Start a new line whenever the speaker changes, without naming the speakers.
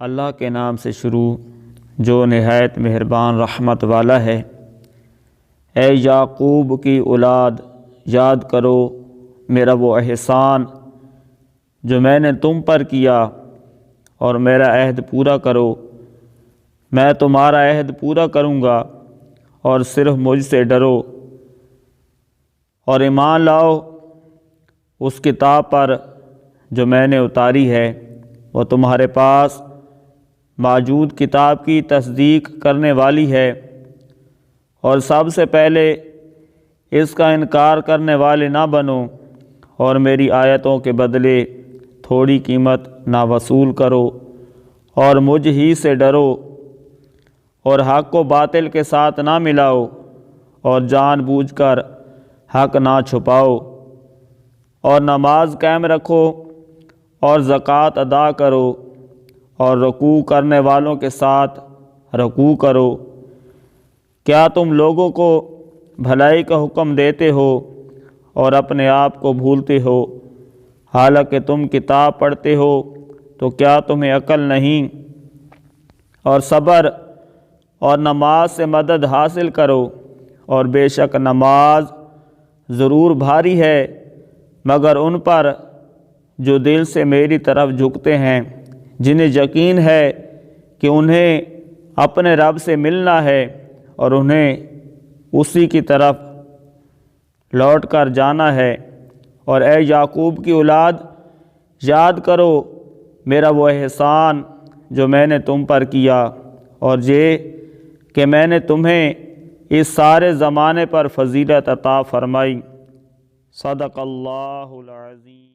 اللہ کے نام سے شروع جو نہایت مہربان رحمت والا ہے۔ اے یعقوب کی اولاد، یاد کرو میرا وہ احسان جو میں نے تم پر کیا، اور میرا عہد پورا کرو۔ میں تمہارا عہد پورا کروں گا، اور صرف مجھ سے ڈرو، اور ایمان لاؤ اس کتاب پر جو میں نے اتاری ہے، وہ تمہارے پاس موجود کتاب کی تصدیق کرنے والی ہے، اور سب سے پہلے اس کا انکار کرنے والے نہ بنو، اور میری آیتوں کے بدلے تھوڑی قیمت نہ وصول کرو، اور مجھ ہی سے ڈرو، اور حق و باطل کے ساتھ نہ ملاؤ، اور جان بوجھ کر حق نہ چھپاؤ، اور نماز قائم رکھو، اور زکوٰۃ ادا کرو، اور رکوع کرنے والوں کے ساتھ رکوع کرو۔ کیا تم لوگوں کو بھلائی کا حکم دیتے ہو اور اپنے آپ کو بھولتے ہو؟ حالانکہ تم کتاب پڑھتے ہو تو کیا تمہیں عقل نہیں؟ اور صبر اور نماز سے مدد حاصل کرو، اور بے شک نماز ضرور بھاری ہے مگر ان پر جو دل سے میری طرف جھکتے ہیں، جنہیں یقین ہے کہ انہیں اپنے رب سے ملنا ہے اور انہیں اسی کی طرف لوٹ کر جانا ہے۔ اور اے یعقوب کی اولاد، یاد کرو میرا وہ احسان جو میں نے تم پر کیا، اور یہ کہ میں نے تمہیں اس سارے زمانے پر فضیلت عطا فرمائی۔ صدق اللہ العظیم۔